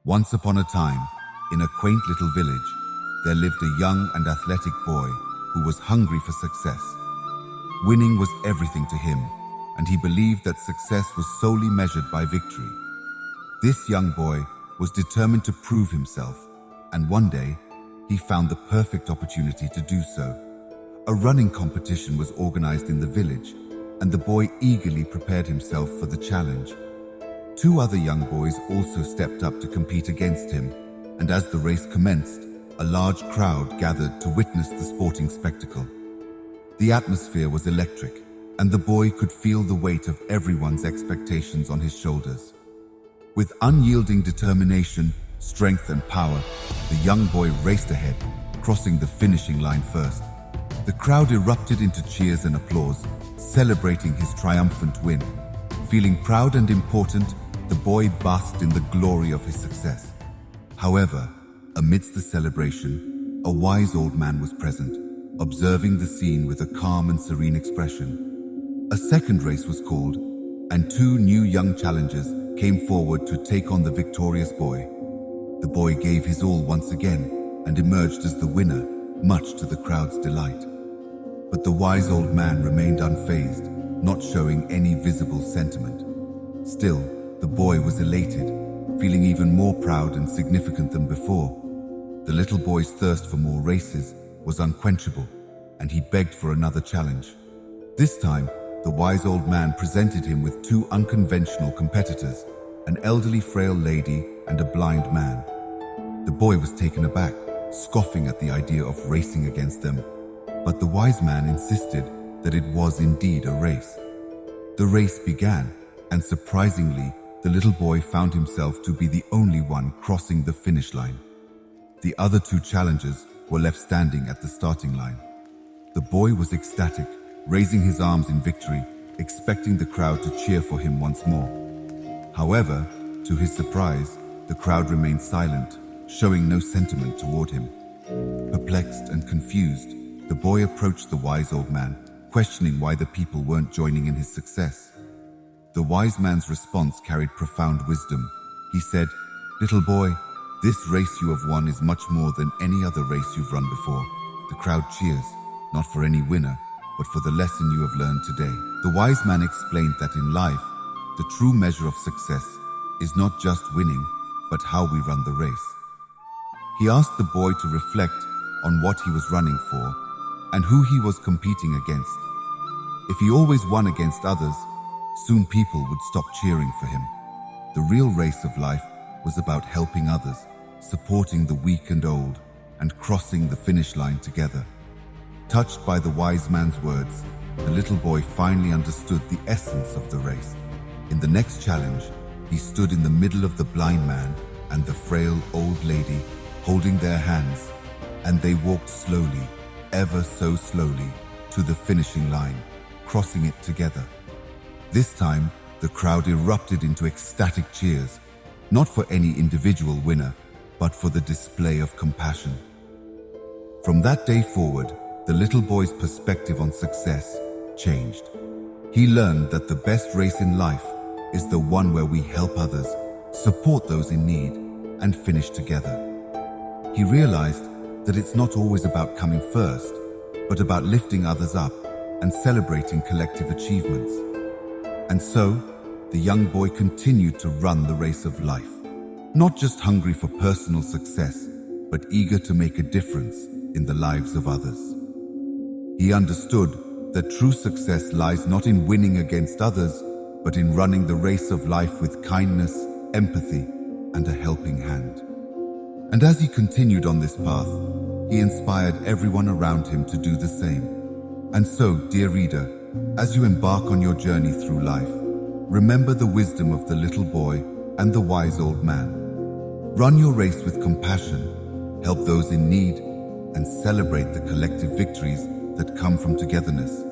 Once upon a time, in a quaint little village, there lived a young and athletic boy who was hungry for success. Winning was everything to him, and he believed that success was solely measured by victory. This young boy was determined to prove himself, and one day, he found the perfect opportunity to do so. A running competition was organized in the village, and the boy eagerly prepared himself for the challenge. Two other young boys also stepped up to compete against him, and as the race commenced, a large crowd gathered to witness the sporting spectacle. The atmosphere was electric, and the boy could feel the weight of everyone's expectations on his shoulders. With unyielding determination, strength, and power, the young boy raced ahead, crossing the finishing line first. The crowd erupted into cheers and applause, celebrating his triumphant win. Feeling proud and important, the boy basked in the glory of his success. However, amidst the celebration, a wise old man was present, observing the scene with a calm and serene expression. A second race was called, and two new young challengers came forward to take on the victorious boy. The boy gave his all once again and emerged as the winner, much to the crowd's delight. But the wise old man remained unfazed, not showing any visible sentiment. Still, the boy was elated, feeling even more proud and significant than before. The little boy's thirst for more races was unquenchable, and he begged for another challenge. This time, the wise old man presented him with two unconventional competitors, an elderly frail lady and a blind man. The boy was taken aback, scoffing at the idea of racing against them, but the wise man insisted that it was indeed a race. The race began, and surprisingly, the little boy found himself to be the only one crossing the finish line. The other two challengers were left standing at the starting line. The boy was ecstatic, raising his arms in victory, expecting the crowd to cheer for him once more. However, to his surprise, the crowd remained silent, showing no sentiment toward him. Perplexed and confused, the boy approached the wise old man, questioning why the people weren't joining in his success. The wise man's response carried profound wisdom. He said, "Little boy, this race you have won is much more than any other race you've run before." The crowd cheers, not for any winner, but for the lesson you have learned today. The wise man explained that in life, the true measure of success is not just winning, but how we run the race. He asked the boy to reflect on what he was running for and who he was competing against. If he always won against others, soon people would stop cheering for him. The real race of life was about helping others, supporting the weak and old, and crossing the finish line together. Touched by the wise man's words, the little boy finally understood the essence of the race. In the next challenge, he stood in the middle of the blind man and the frail old lady, holding their hands, and they walked slowly, ever so slowly, to the finishing line, crossing it together. This time, the crowd erupted into ecstatic cheers, not for any individual winner, but for the display of compassion. From that day forward, the little boy's perspective on success changed. He learned that the best race in life is the one where we help others, support those in need, and finish together. He realized that it's not always about coming first, but about lifting others up and celebrating collective achievements. And so, the young boy continued to run the race of life, not just hungry for personal success, but eager to make a difference in the lives of others. He understood that true success lies not in winning against others, but in running the race of life with kindness, empathy, and a helping hand. And as he continued on this path, he inspired everyone around him to do the same. And so, dear reader, as you embark on your journey through life, remember the wisdom of the little boy and the wise old man. Run your race with compassion, help those in need, and celebrate the collective victories that come from togetherness.